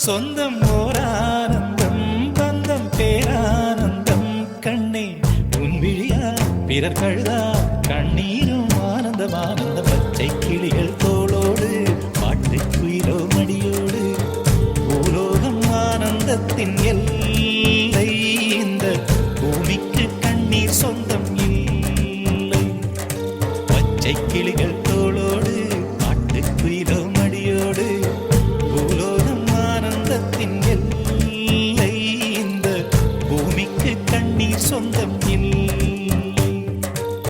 சொந்தம் ஓரானந்தம் பந்தம் பேரானந்தம் கண்ணே உன் விழியா பிறர் கழுதா கண்ணீரும் ஆனந்தம் ஆனந்த பச்சை கிளிகள் தோளோடு பாட்டு குயிலோ மடியோடு பூலோகம் ஆனந்தத்தின் எல்லை இந்த பூமிக்கு கண்ணீர் சொந்தம் இல்லை பச்சை கிளிகள்